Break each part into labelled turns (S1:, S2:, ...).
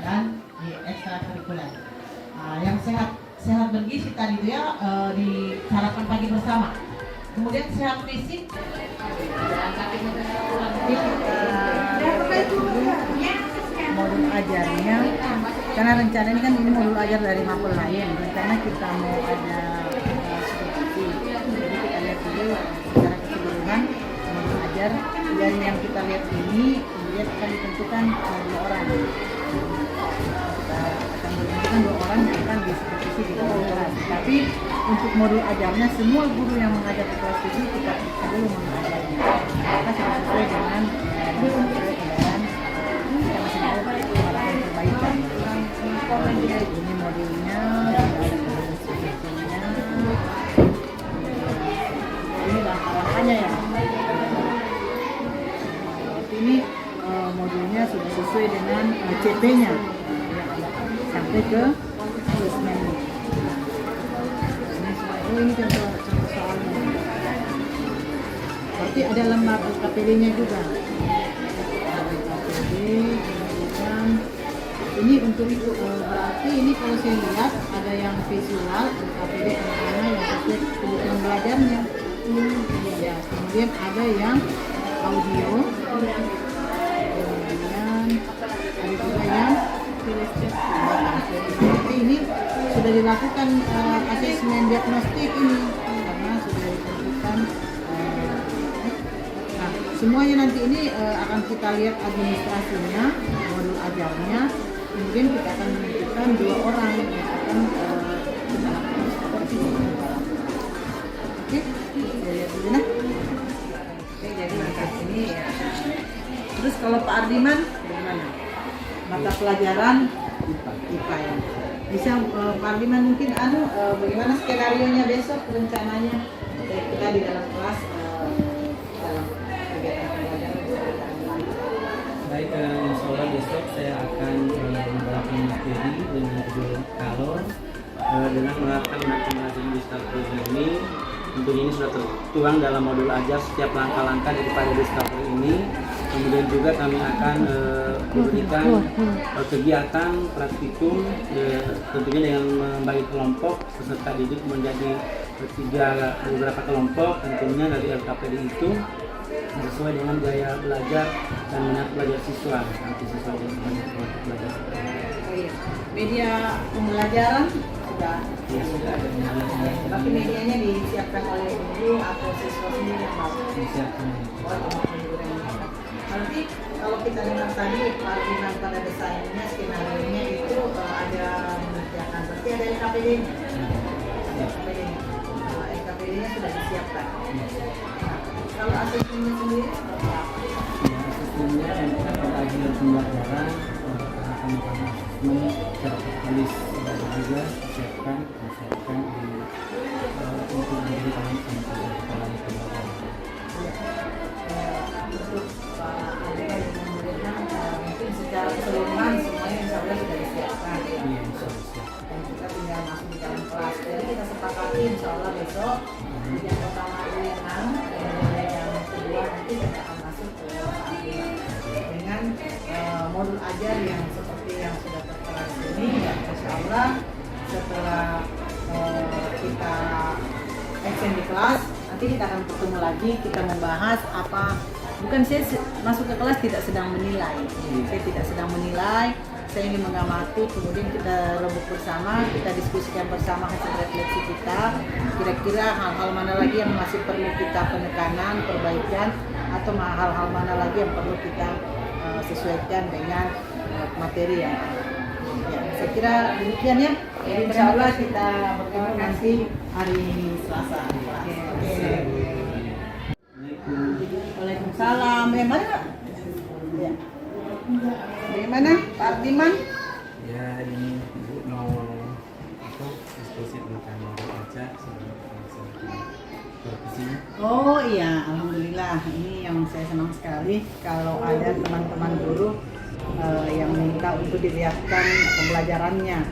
S1: dan di ekstrakurikuler. Yang sehat bergizi tadi itu ya di sarapan pagi bersama. Kemudian sehat fisik.
S2: Modul ajarnya, karena rencana ini modul ajar dari mapel lain. Rencana kita mau ada supervisi. Jadi kita lihat dulu secara keseluruhan modul ajar. Dari yang kita lihat ini, kemudian akan ditentukan 2 orang. Kita akan menentukan 2 orang yang akan disupervisi di dalam kelas. Tapi untuk modul ajarnya, semua guru yang mengajar di kelas 7 kita periksa dulu modul ajarnya. Maka sudah sesuai dengan edaran yang sudah melakukan perbaikan. Ini modulnya, ini langkah-langkahnya ya. Ini modulnya sudah sesuai dengan CP-nya sampai ke asesmen. Ini contoh soalnya. Berarti ada lembar LKPD-nya juga. LKPD, kemudian ini untuk berarti ini kalau saya lihat ada yang visual LKPD anak-anak yang sesuai kebutuhan belajarnya. Ya, kemudian ada yang audio, kemudian ada juga yang ini sudah dilakukan asesmen diagnostik ini karena sudah ditentukan. Nah, semuanya nanti ini akan kita lihat administrasinya, modul ajarnya, kemudian kita akan menentukan 2 orang yang akan kita lakukan seperti ini. Oke, kita lihat dulu nah. Jadi mata ini ya. Terus kalau Pak Ardiman bagaimana? Mata pelajaran IPA ya. Bisa Pak Ardiman mungkin bagaimana skenario-nya besok rencananya kita di dalam kelas dalam kegiatan pelajaran itu?
S3: Baik, insya Allah besok saya akan menerapkan materi dengan judul kalau dengan menerapkan pembelajaran digital ini. Tentunya ini sudah tertuang dalam modul ajar setiap langkah-langkah daripada discovery ini. Kemudian juga kami akan memberikan kegiatan praktikum tentunya dengan membagi kelompok peserta didik menjadi beberapa kelompok tentunya dari LKPD itu sesuai dengan gaya belajar dan minat belajar siswa nanti sesuai dengan kelompok belajar.
S2: Media pembelajaran sudah.
S3: Ya, sudah ada.
S2: Tapi medianya disiapkan oleh guru atau siswa sendiri yang mau?
S3: Disiapkan.
S2: Nanti kalau kita dengar tadi Pak Ardiman pada desainnya, skenario-nya itu ada mengerjakan, berarti ada LKPD-nya. LKPD-nya sudah disiapkan. Nah, kalau asesmennya sendiri seperti apa?
S3: Ya, asesmennya pada akhir pembelajaran akan melakukan asesmen secara tertulis dan juga disiapkan di untuk diberikan sama pelajaran.
S2: Untuk Pak Ardiman yang memberikan mungkin secara keseluruhan semuanya insya Allah sudah disiapkan.
S3: Iya, insya Allah.
S2: Dan kita tinggal masuk di dalam kelas. Jadi kita sepakati insya Allah besok yang pertama yang kedua nanti kita akan masuk ke Pak Ardiman dengan modul ajar yang seperti yang sudah tertera di sini. Dan insya Allah setelah kita action di kelas, nanti kita akan bertemu lagi, kita membahas apa. Bukan saya masuk ke kelas tidak sedang menilai, saya tidak sedang menilai, saya ingin mengamati, kemudian kita rebut bersama, kita diskusikan bersama hasil refleksi kita, kira-kira hal-hal mana lagi yang masih perlu kita penekanan, perbaikan, atau hal-hal mana lagi yang perlu kita sesuaikan dengan materi yang ada. Ya, saya kira demikian ya. Jadi insya Allah kita bertemu nanti hari Selasa. Waalaikumsalam. Bagaimana Pak? Ya. Bagaimana Pak Ardiman?
S3: Ya, ini Ibu mau diskusi tentang modul ajar sebelum
S2: Oh iya, alhamdulillah. Ini yang saya senang sekali kalau ada teman-teman guru yang minta untuk dilihatkan pembelajarannya.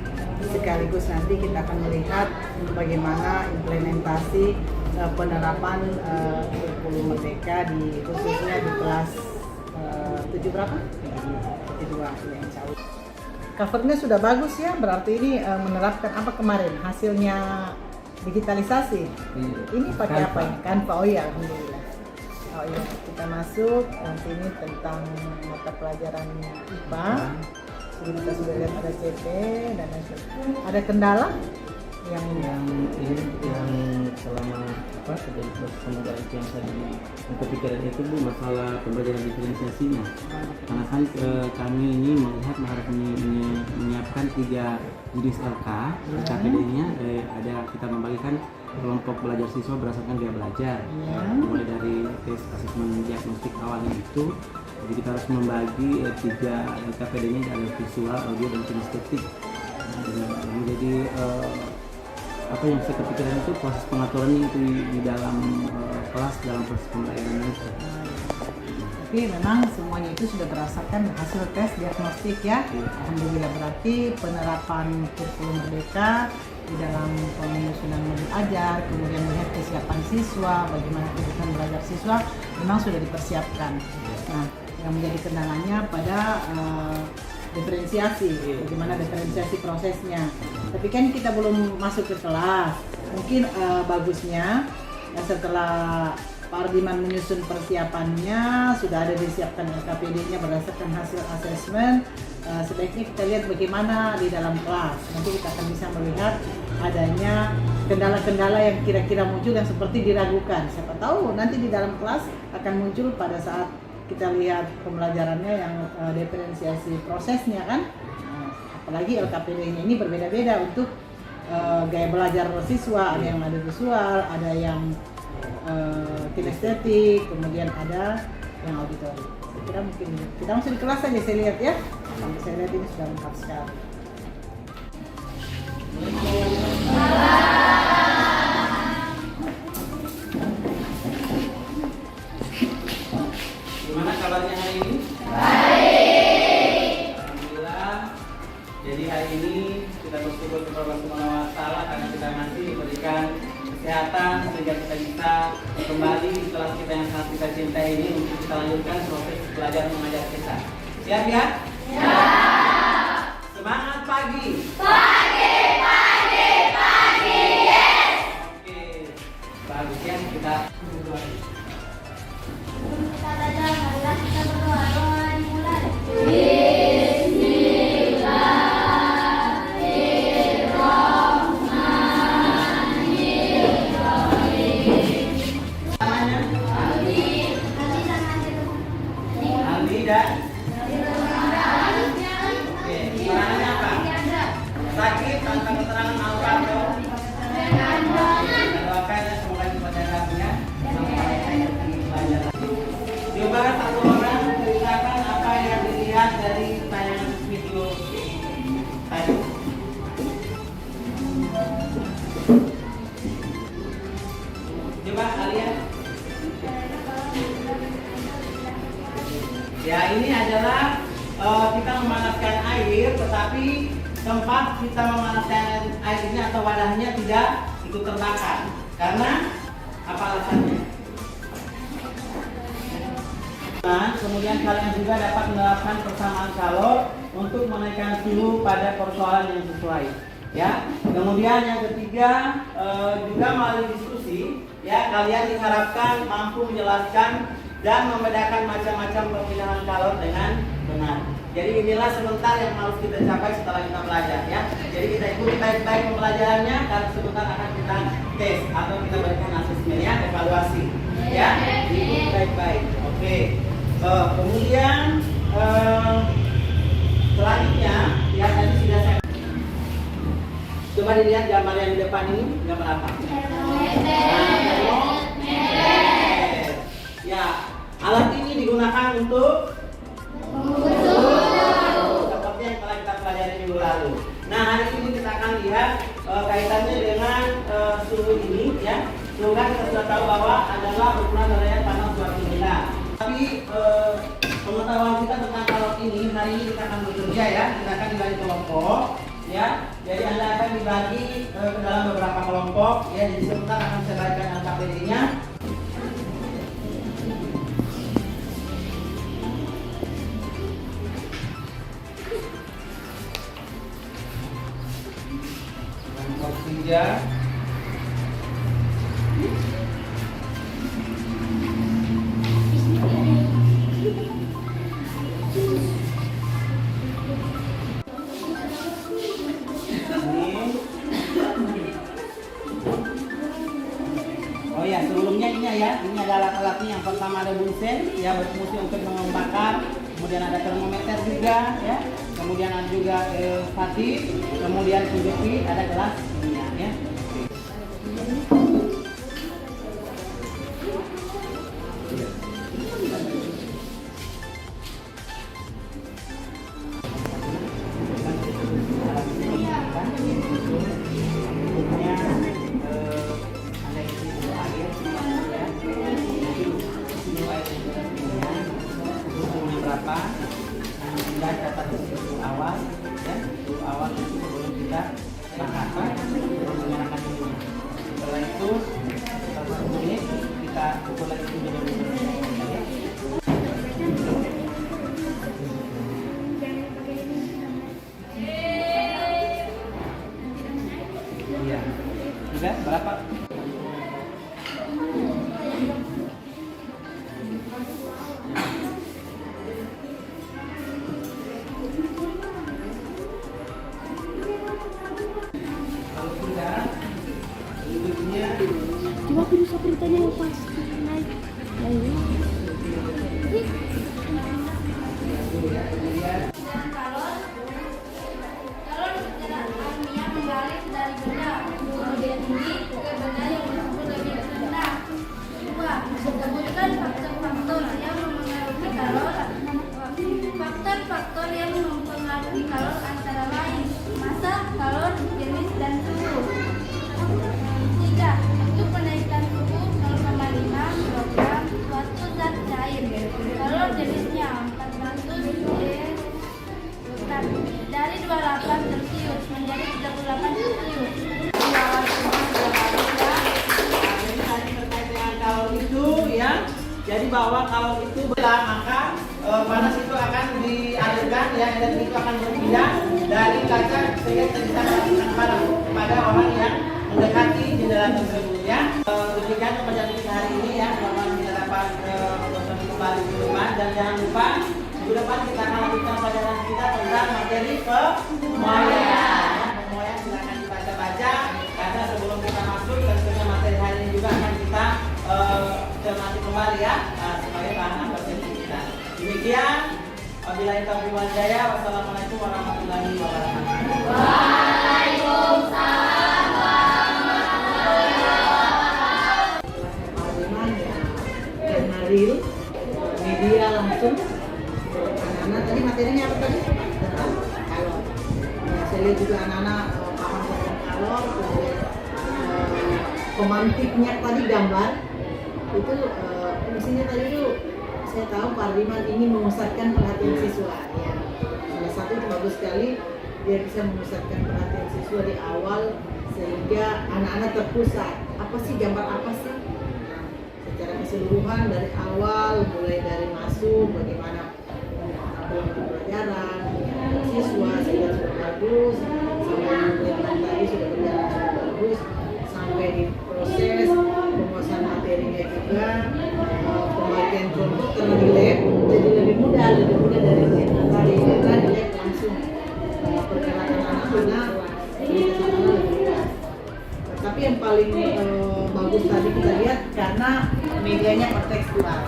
S2: Sekaligus nanti kita akan melihat bagaimana implementasi penerapan kurikulum Merdeka khususnya di kelas 7 berapa? 7 ya, insya Allah. covernya sudah bagus ya, berarti ini menerapkan apa kemarin hasilnya digitalisasi. Ini pakai apa ini? Canva. Oh iya, alhamdulillah. Oh iya, kita masuk. Nanti ini tentang mata pelajaran IPA. Jadi kita sudah lihat ada CP dan lain-lain. Ada kendala yang
S3: selama terjadi proses pembelajaran yang tadi yang kepikiran itu Bu, masalah pembelajaran diferensiasinya. Karena kan kami ini menyiapkan 3 jenis LK. LKPD-nya ada, kita membagikan kelompok belajar siswa berdasarkan gaya belajar, mulai dari tes asesmen diagnostik awalnya itu. Jadi kita harus membagi 3 LKPD-nya, ada visual, audio, dan kinestetik. Jadi apa yang saya kepikiran itu proses pengaturannya itu di dalam kelas, dalam proses pembelajaran itu.
S2: Tapi memang semuanya itu sudah berdasarkan hasil tes diagnostik ya. Alhamdulillah, berarti penerapan kurikulum merdeka di dalam penyusunan modul ajar, kemudian melihat kesiapan siswa, bagaimana kebutuhan belajar siswa memang sudah dipersiapkan. Nah, yang menjadi kendalanya pada diferensiasi, bagaimana diferensiasi prosesnya. Tapi kan kita belum masuk ke kelas. Mungkin bagusnya setelah Pak Ardiman menyusun persiapannya, sudah ada disiapkan LKPD-nya berdasarkan hasil asesmen. Sebaiknya kita lihat bagaimana di dalam kelas. Nanti kita akan bisa melihat adanya kendala-kendala yang kira-kira muncul yang seperti diragukan. Siapa tahu nanti di dalam kelas akan muncul pada saat kita lihat pembelajarannya yang diferensiasi prosesnya kan. Apalagi LKPD-nya ini berbeda-beda untuk gaya belajar siswa, ada yang ada visual, ada yang kinestetik, kemudian ada yang auditori. Saya kira mungkin kita masuk di kelas saja, saya lihat ya. Sampai saya lihat ini sudah lengkap sekali.
S3: Gimana kabarnya hari ini? Baik. Alhamdulillah. Jadi hari ini kita bersyukur kepada Allah Subhanahu wa Ta'ala karena kita masih diberikan kesehatan sehingga kita bisa kembali di kelas kita yang sangat kita cintai ini untuk kita lanjutkan proses belajar mengajar kita. Siap ya? Siap. Semangat pagi. Pagi, yes. Oke. Bagus ya, kita berdoa.
S4: Kita berdoa, doa dimulai.
S3: Aldi dan oke, keterangannya apa? Sakit tanpa keterangan apa dong? Kita doakan ya semoga cepat sehatnya sampai pelajaran. Coba satu orang ceritakan apa yang dilihat dari tayangan video tadi. Coba kalian. Ya, ini adalah kita memanaskan air, tetapi tempat kita memanaskan air ini atau wadahnya tidak ikut terbakar. Karena apa alasannya? Nah, kemudian kalian juga dapat menerapkan persamaan kalor untuk menaikkan suhu pada persoalan yang sesuai. Ya, kemudian yang ketiga juga melalui diskusi, ya kalian diharapkan mampu menjelaskan dan membedakan macam-macam pemindahan kalor dengan benar. Jadi inilah sebentar yang harus kita capai setelah kita belajar ya. Jadi kita ikuti baik-baik pembelajarannya karena sebentar akan kita tes atau kita berikan asesmen ya, evaluasi. Ya, ikuti baik-baik. Oke. Kemudian selanjutnya ya tadi sudah saya coba dilihat gambar yang di depan ini, gambar apa? Ya, alat ini digunakan untuk seperti yang telah kita pelajari minggu lalu. Nah, hari ini kita akan lihat kaitannya dengan suhu ini ya. Suhu kan kita sudah tahu bahwa adalah ukuran derajat panas suatu benda. Tapi pengetahuan kita tentang kalor ini hari ini kita akan bekerja ya. Kita akan dibagi kelompok ya. Jadi Anda akan dibagi ke dalam beberapa kelompok ya. Jadi sebentar akan saya bagikan LKPD-nya. Oh ya, sebelumnya ini ada alat-alatnya. Yang pertama ada bunsen, ya berfungsi untuk membakar. Kemudian ada termometer juga, ya. Kemudian ada juga fatih, kemudian penjepit, ada gelas minyak, ya. Berapa kita dapat suhu awal, ya, suhu awal itu sebelum kita bakar menyalakan ini. Setelah itu setelah 1 menit kita ukur lagi suhunya dulu, ya. Iya, sudah berapa?
S4: Coba aku bisa beritanya pas naik. Kalor bergerak alamiah mengalir dari benda kemudian tinggi ke benda yang bersumber lebih rendah. 2. Sebutkan faktor-faktor yang mempengaruhi kalor. Faktor-faktor yang mempengaruhi kalor antara lain massa, kalor, jenis, dan suhu. 3. Untuk menaikkan suhu 0,5 kg suatu zat cair. Kalor jenisnya 400 dari 28 Celcius menjadi 38 Celcius.
S3: Kalau itu, ya, jadi bahwa kalau itu belah maka panas itu akan dialirkan, ya, dan itu akan berpindah dari kaca sehingga kita bisa melakukan panas kepada orang yang mendekati jendela tersebut, ya. Demikian pembelajaran kita hari ini, ya, bahwa kita dapat kembali di rumah, dan jangan lupa minggu depan kita akan lanjutkan pelajaran kita tentang materi pemoyang. Pemoyang silakan dibaca-baca, karena sebelum kita masuk tentunya materi hari ini juga akan kita cermati kembali, ya, supaya paham persepsi kita. Demikian, wabillahi taufiq wal hidayah. Wassalamualaikum warahmatullahi wabarakatuh.
S2: Real, media langsung. Anak-anak tadi materinya apa tadi? Tentang kalor. Nah, saya lihat juga anak-anak paham tentang kalor, kemudian pemantiknya tadi gambar itu fungsinya tadi itu saya tahu Pak Ardiman ingin memusatkan perhatian siswa, ya. Salah satu itu bagus sekali, dia bisa memusatkan perhatian siswa di awal sehingga anak-anak terpusat. Apa sih gambar apa sih? Secara keseluruhan dari awal, mulai dari masuk, bagaimana pengambilan pelajaran, siswa sehingga sudah bagus, sampai yang tadi sudah berjalan sudah bagus, sampai di proses penguasaan materinya juga, pembagian contoh karena di lab jadi lebih mudah dari yang tadi, karena di lab langsung pergerakan anak-anak lebih luas. Tapi yang paling bagus tadi kita lihat karena medianya kontekstual.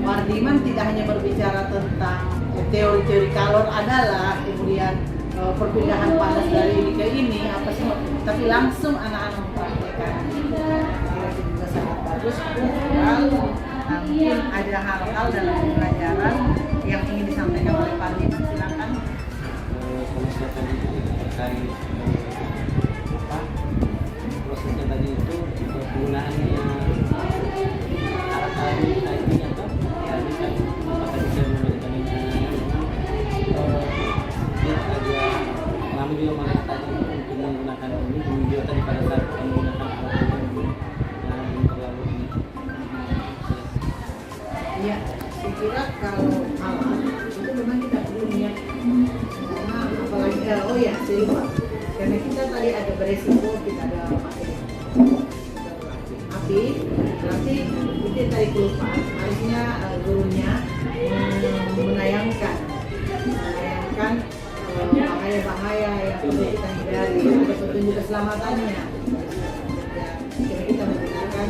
S2: Wardiman tidak hanya berbicara tentang teori-teori kalor adalah, kemudian perpindahan panas dari ini ke ini apa sih, tapi langsung anak-anak mempraktekkan. Itu juga sangat bagus. Mungkin ada hal-hal dalam pembelajaran yang ingin disampaikan oleh Pak Wardiman, silakan.
S3: Kalau tadi terkait prosesnya tadi itu penggunaannya alat-alat IT atau ya bisa apakah bisa memberikan dia ada kami juga melihat tadi untuk menggunakan ini video tadi pada saat menggunakan alat itu yang terlalu ini.
S2: Ya, saya kira kalau alat itu memang kita perlu niat, karena apalagi oh ya saya lupa lagi, berarti itu tadi kelupaan. Harusnya gurunya menayangkan bahaya-bahaya yang perlu kita hindari, ada petunjuk keselamatannya. Ya, jika kita menggunakan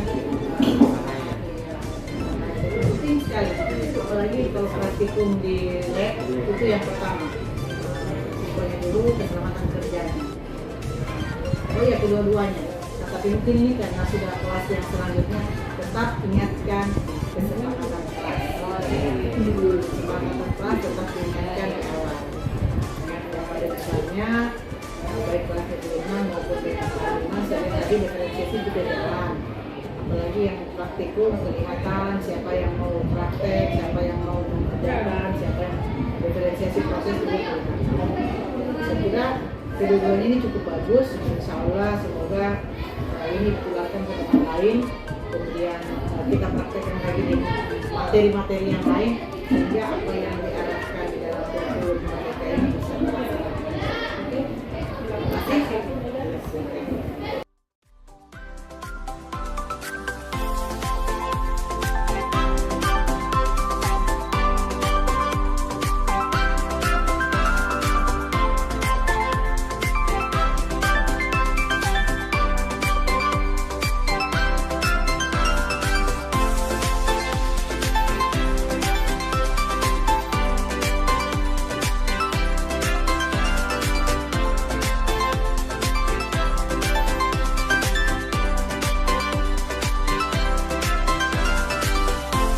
S2: penting sekali, apalagi kalau praktikum di lab itu yang pertama. Pokoknya dulu keselamatan kerjanya. Oh ya, kedua-duanya. Nah, tapi mungkin ini karena sudah kelas yang selanjutnya, tetap ingatkan keselamatan kelas. Keselamatan kelas tetap diingatkan di awal. Pada dasarnya, baik kelas ke-5 maupun kelas ke-5, saya tadi diferensiasi juga jalan. Apalagi yang praktikum, kelihatan siapa yang mau praktek, siapa yang mau mengerjakan, siapa yang diferensiasi proses juga kelihatan. Saya kira kedua-duanya ini cukup bagus, insya Allah semoga ini ditularkan ke tempat lain, kemudian kita praktekkan lagi di materi-materi yang lain, sehingga apa yang diarahkan